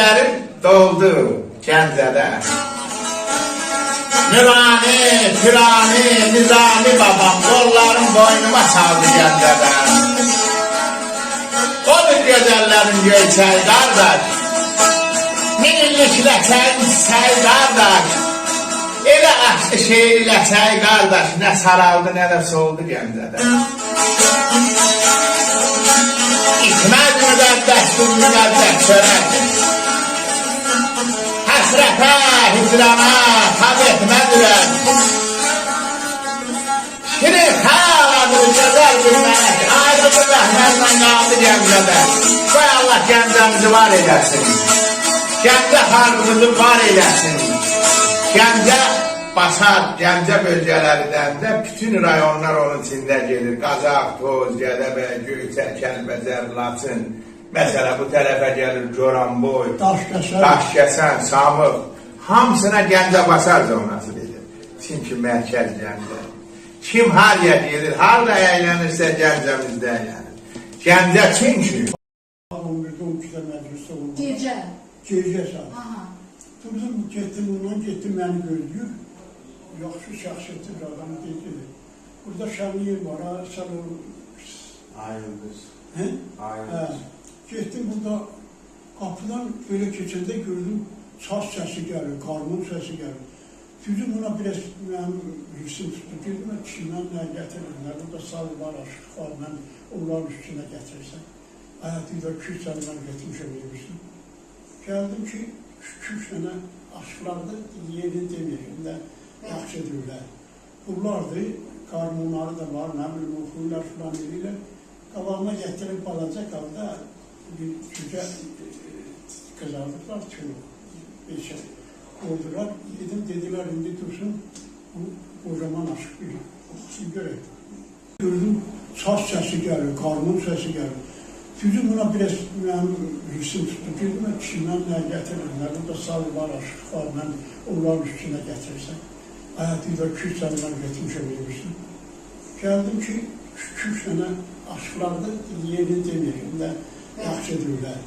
gözlerim doldu Gəncədə. Nurani, Pirani, Nizami babam qollarım boynuma saldı Gəncədə. Odur gözəllərin göyçəy qardaş, minillik ləçəy səy qardaş. Elə açdı şehir ləçəy qardaş, nə saraldı nə də soldu Gəncədə. İtməz müqəddəsdir müqəddəs çörək. Həsrətə, hicrana, tab etmədirəm. Şirin xəladır gözəl bir mələk, ayrıca rəhmətlə qaldı Gəncədə. Qoy Allah Gəncəmizi var eləsin, Gəncə xalqımızı var eləsin. Gəncə basar, Gəncə bölgələrindən də bütün rayonlar onun içində gelir. Qazaq, Toz, Gədəbəy, Göyçə, Kəlbəcər, Laçın. Məsələ bu tərəfə gəlir Goranboy, Daşkəsən, Samıq. Hamısına Gəncə basar zonası dedir. Çünki mərkəz Gəncə. Kim haraya gelir, harada əylənirsə Gəncəmizdə əylənir. Gəncə çünki. 11-12 məclisdə oldu. Gecə. Gecə saat. Durdum, getdim ondan, getdim məni gözləyir. Yaxşı şəxsiyyətli bir adam dedi. Burada şənliyi var, sən o... Ayrıldız. Hə? Ayrıldız. Getdim burada, qapıdan böyle keçəndə gördüm, saz səsi gəlir, qarmon səsi gəlir. Düzdüm buna biraz mənim hirsim tutdu. Dedim, kişimdən nə gətirirlər, burada sal var, aşıq var, mən onların üstünə gətirirsən. Həyatıyla 200 sənə mən getmişəm demişdim. Gəldim ki, 200 sənə aşıqlardı, yerini deməyəm də yaxşı deyirlər. Bunlardır, qarmonları da var, nə bilim, oxuyurlar filan edirlər. Qabağıma gətirib balaca qalda bir cücə qızardıqlar, tüyü, bir şey oldular. Yedim, dedilər, indi dursun, bu kocaman aşıq bir oxusun görək. Gördüm, saz səsi gəlir, qarmon səsi gəlir. Düzdüm buna biraz mənim hirsim tutdu. Dedim, kişimdən nə gətirirlər, burada sal var, aşıq var, mən onların üstünə gətirirsən. Həyatıyla 200 sənə mən getmişəm demişdim. Gəldim ki, 200 sənə aşıqlardı, yerini deməyəm də yaxşı deyirlər.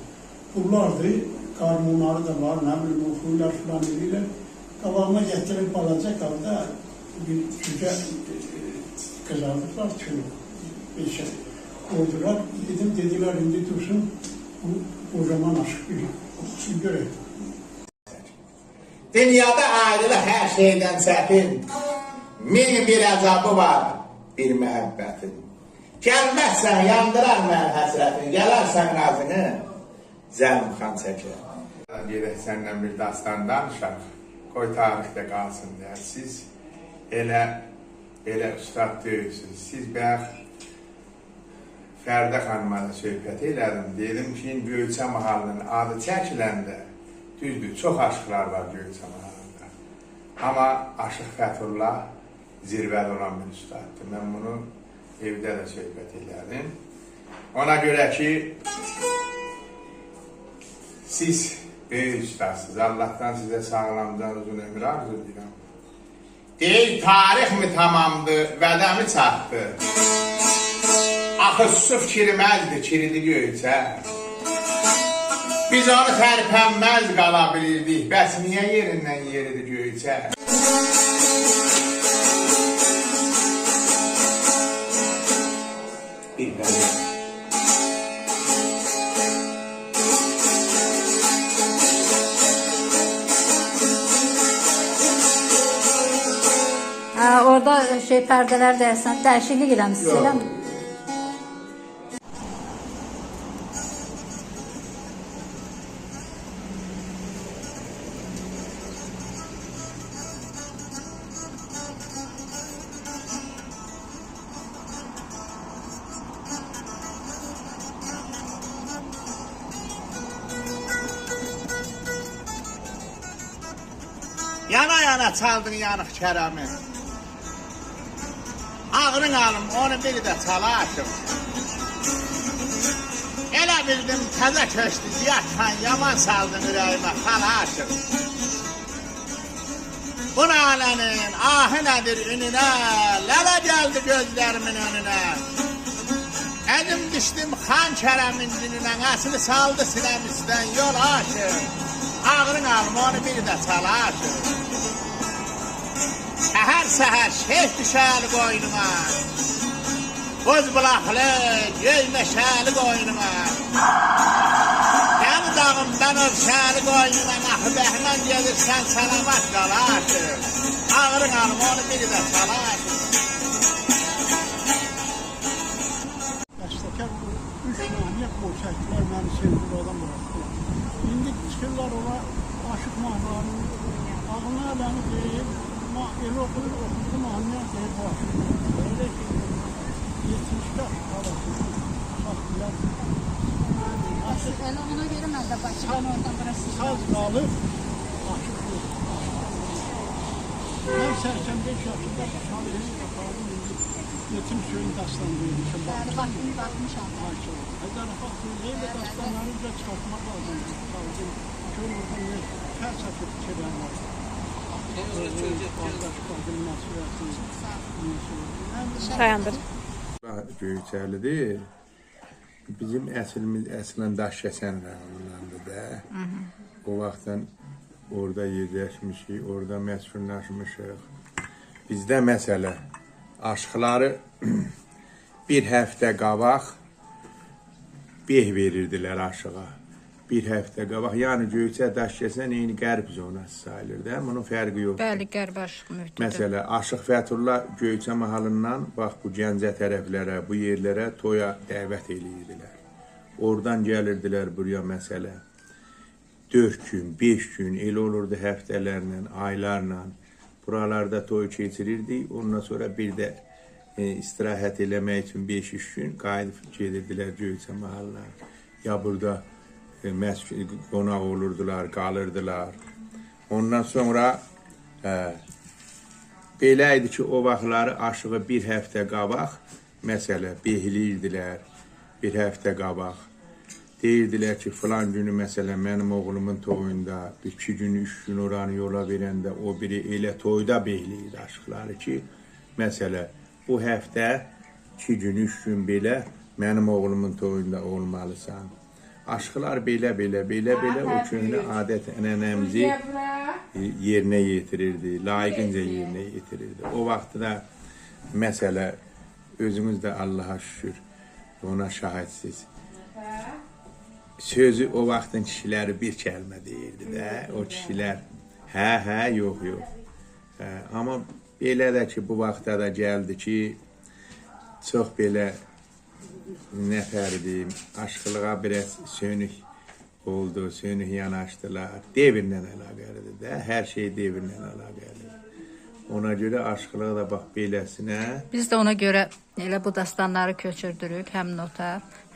Bunlardır, qarmonları da var, nə bilim, oxuyurlar filan edirlər. Qabağıma gətirib balaca qalda bir cücə qızardıqlar, tüyü, bir şey oldular. Yedim, dedilər, indi dursun, bu kocaman aşıq bir oxusun görək. Dünyada ayrılıq hər şeydən çətin, min bir əzabı var bir məhəbbətin. Gəlməzsən, yandırar mən həsrətin, gələrsən qazını, Zəlmxan çəkər. Gedək səndən bir dastan danışaq, qoy tarixdə qalsın deyər. Siz elə ustad deyilsiniz. Siz bəx Fərdə xanıma da söhbət elədim. Dedim ki, Göyçə mahallının adı çəkiləndə, düzdür, çox aşıqlar var Göyçə mahallında. Amma Aşıq Fəthullah zirvəli olan bir ustaddır. Mən bunu evdə də söhbət elədim. Ona görə ki, siz böyük ustadsınız. Allah'tan sizə sağlamcan uzun ömür arzu edirəm. Deyil, tarix mi tamamdır, vədəmi çatdı. Axı su fikirməzdir, kirili Göyçə. Biz onu tərpənməz qala bilirdik, bəs niyə yerindən yeridir Göyçə? Bir bəli. Orada pərdələr dəyəsən, dəyişiklik eləmişsiniz, elə mi? Yana yana çaldın yanıq kərəmi. Ağrın alım, onu biri də çalashım. Elə bildim təzə köşdü ziyatkan, yaman saldın ürəyimə xalaşım. Bu nalənin ahı nədir ününə, lələ gəldi gözlərimin önünə. Ədim düşdüm xan kərəmin gününə, əsli saldı sinəmizdən yol aşır. Ağrın almanı bir də çalaşır. Səhər şeyh düşəli qoynuma, Boz bulaqlı, göy meşəli qoynuma, Gəmi dağımdan ölçəli qoynuma, Naxı bəhmən gelirsən salamat qalaşır. Ağrın almanı bir də çalaşır. Bəstəkar bu 3 mahnıya qoy çəkdilər, məni sevdilər, adam bıraktılar. İndi çıxırlar ola aşıq mahnılarının ağına ələni deyil, elə oxuyur, oxuyur mahnıya deyil bu aşıq. Öyle ki, 70'ler arasında saxtılar. Elə ona görə mən də Bakıdan oradan burası. Saz qalıb, aşıq yox. Mən 85 yaşında şairin qatarım, yetim suyun dastanı deyilmişim. Yəni baxmışam. Zarafat suyuyla ve dastanları da çıkartmak lazım. Kör oradan ne felsefe şeyler var. Dayandır. Göyçəlidir. Bizim əslimiz əslən Daşkəsən rayonundandır da. O vaxtdan orada yerləşmişik, orada məskunlaşmışıq. Bizdə məsələ aşıqları bir həftə qabaq beh verirdilər aşığa. Bir həftə qabaq, yəni Göyçə Daşkəsən eyni qərb zonası sayılır da, bunun fərqi yoxdur. Bəli, qərb aşıq mühitidir. Məsələ, Aşıq Fətullah Göyçə mahalından bax bu Gəncə tərəflərə, bu yerlərə toya dəvət eləyirdilər. Oradan gəlirdilər buraya məsələ. 4 gün, 5 gün, elə olurdu həftələrlə, aylarla. Buralarda toy keçirirdik, ondan sonra bir də istirahət eləmək üçün 5-3 gün qayıdıb gedirdilər Göyçə mahalına. Ya burada qonaq olurdular, qalırdılar. Ondan sonra belə idi ki, o vaxtları aşığı bir həftə qabaq, məsələ, behliyirdilər bir həftə qabaq. Deyirdilər ki, filan günü məsələ, mənim oğlumun toyunda, 2 gün, 3 gün oranı yola verəndə, o biri elə toyda behliyir aşıqları ki, məsələ, bu həftə 2 gün, 3 gün belə mənim oğlumun toyunda olmalısan. Aşıqlar belə o köhnə adət ənənəmizi yerinə yetirirdi, layiqincə yerinə yetirirdi. O vaxtda məsələ, özünüz də Allaha şükür, ona şahidsiniz. Sözü o vaxtın kişiləri bir kəlmə deyirdi də, o kişilər hə, yox. Amma belə də ki, bu vaxtda da gəldi ki, çox belə nəfərdir, aşqılığa biraz sönük oldu, sönük yanaşdılar. Devirlə əlaqəlidir də, hər şey devirlə əlaqəlidir. Ona görə aşqılığı da bax beləsinə. Biz də ona görə elə bu dastanları köçürdürük, həm nota,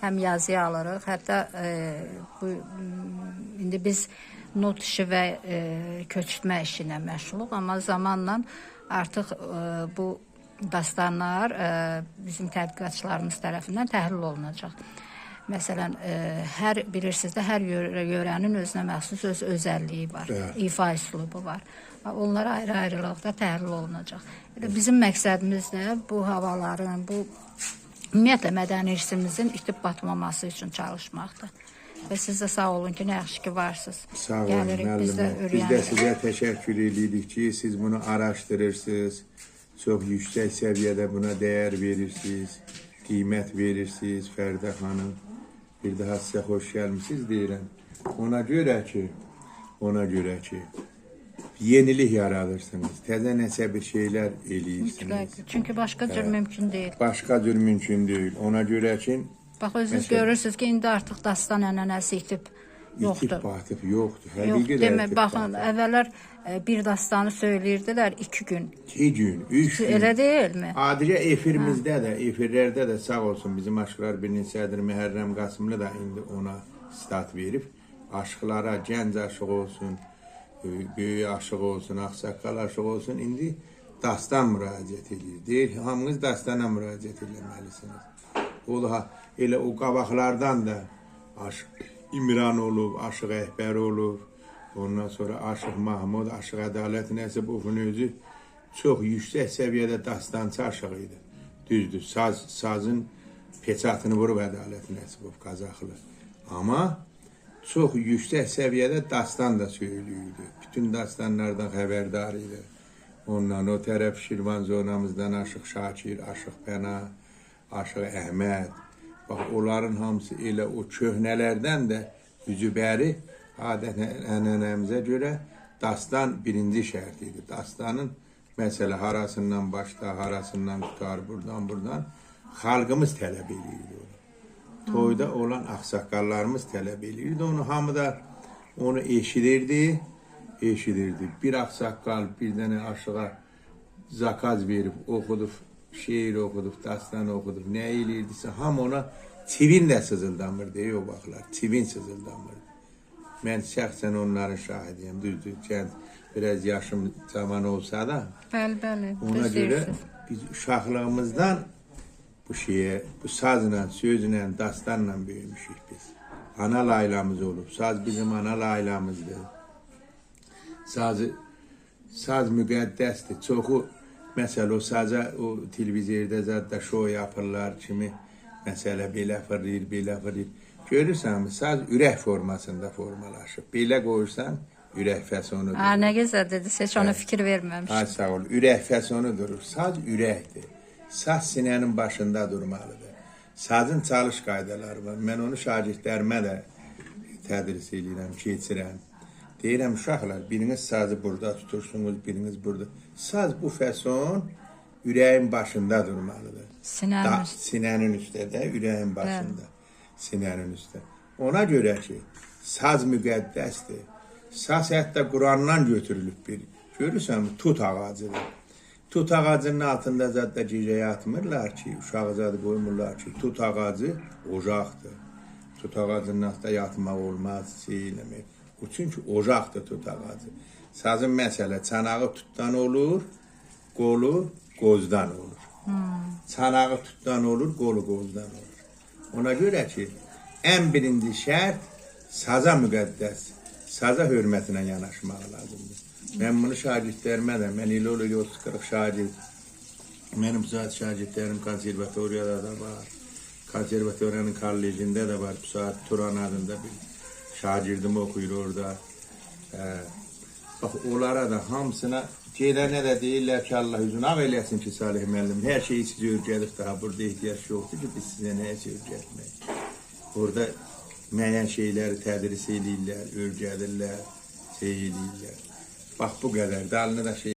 həm yazıya alırıq. Hətta indi biz not işi və köçürtmə işi ilə məşğuluq, amma zamanla artıq bu dastanlar bizim tədqiqatçılarımız tərəfindən təhlil olunacaq. Məsələn, bilirsiniz də, hər yörənin özünə məxsus öz özəlliyi var, ifa üslubu var. Onlara ayrı-ayrılıqda təhlil olunacaq. Bizim məqsədimiz də bu havaların, bu ümumiyyətlə mədəni irsimizin itib batmaması üçün çalışmaqdır. Və siz də sağ olun ki, nə yaxşı ki varsınız. Sağ olun, müəllimə. Biz də sizə təşəkkür edirik ki, siz bunu araşdırırsınız. Çox yüksək səviyyədə buna dəyər verirsiniz, qiymət verirsiniz, Fərdə xanım. Bir daha sizə xoş gəlmişsiniz deyirəm. Ona görə ki, yenilik yaradırsınız, təzə nəsə bir şeylər eləyirsiniz. Çünki başqa cür mümkün deyil. Başqa cür mümkün deyil. Ona görə ki... Bax, özünüz görürsünüz ki, indi artıq dastan ənənəsi itib yoxdur. İtib batıb yoxdur. Demək, baxın, əvvəllər bir dastanı söyləyirdilər 2 gün. 2 gün, 3 gün. Elə deyilmi? Adicə efirimizdə də, efirlərdə də sağ olsun bizim aşıqlar birinin sədri Məhərrəm Qasımlı da indi ona stat verib. Aşıqlara, gənc aşıq olsun, böyük aşıq olsun, ağsaqqal aşıq olsun, indi dastan müraciət edir. Deyir, hamınız dastana müraciət eləməlisiniz. Elə o qabaqlardan da Aşıq İmran olub, Aşıq Əhbər olub, ondan sonra Aşıq Mahmud, Aşıq Ədalət Nəsibovun özü çox yüksək səviyyədə dastançı aşıq idi. Düzdür, sazın peçatını vurub Ədalət Nəsibov Qazaxlı. Amma çox yüksək səviyyədə dastan da söylüyordu. Bütün dastanlardan xəbərdar idi. Ondan o tərəf Şirvan zonamızdan Aşıq Şakir, Aşıq Pəna, Aşıq Əhməd. Bax, onların hamısı elə o köhnələrdən də üzübəri adət-ənənəmizə görə dastan birinci şərt idi. Dastanın məsələ harasından başla, harasından tutar, buradan. Xalqımız tələb edirdi onu. Toyda olan ağsaqqallarımız tələb edirdi onu. Hamı da onu eşidirdi. Bir ağsaqqal bir dənə aşığa zakaz verib, oxudub, şeir oxudub, dastan oxudub, nə eləyirdisə, hamı ona çivin də sızıldamırdı, o vaxtlar, çivin sızıldamırdı. Mən şəxsən onların şahidiyəm, düzdür, biraz yaşım zaman olsa da, Bəli, ona görə biz uşaqlığımızdan bu sazla, sözlə, dastanla böyümüşük biz. Ana laylamız olub, saz bizim ana laylamızdır. Saz müqəddəsdir. Çoxu, məsələ o saza, o televizorda zadda şou yapırlar kimi, məsələ belə fırlayır. Görürsən mi, saz ürək formasında formalaşıb. Belə qoyursan, ürək fəsonudur. Nə gözəl dediniz, heç ona fikir verməmişdim. Ay sağ ol, ürək fəsonu durur. Saz ürəkdir. Saz sinənin başında durmalıdır. Sazın çalış qaydaları var. Mən onu şagirdlərimə də tədris edirəm, keçirəm. Deyirəm, uşaqlar, biriniz sazı burada tutursunuz, biriniz burada. Saz bu fəson ürəyin başında durmalıdır. Sinənin üstədə, ürəyin başında. Sinənin üstə. Ona görə ki, saz müqəddəsdir. Saz hətta Qurandan götürülüb bir. Görürsən mi? Tut ağacıdır. Tut ağacının altında zadda gecəyə atmırlar ki, uşağı zadı qoymurlar ki, tut ağacı ocaqdır. Tut ağacının altında yatmaq olmaz, seyləmək. Çünki ocaqdır tut ağacı. Sazın məsələ, çanağı tutdan olur, qolu qozdan olur. Çanağı tutdan olur, qolu qozdan olur. Ona görə ki, ən birinci şərt saza müqəddəs, saza hörmətinə yanaşmaq lazımdır. Mən bunu şagirdlərimə də, mən elə olur 30-40 şagird, mənim saat şagirdlərim konservatoriyada da var, konservatoriyanın kollecində də var, bu saat Turan adında bir şagirdim oxuyur orada. Bax, onlara da hamısına gedənə də deyirlər ki, Allah üzünü ağ eləsin ki, Salih müəllim, hər şeyi siz öyrədib daha burada ehtiyac yoxdur ki, biz sizə nəyəsə öyrətmək. Orada müəyyən şeyləri tədris edirlər, öyrədirlər, eləyirlər. Bax, bu qədər. Dalını da şey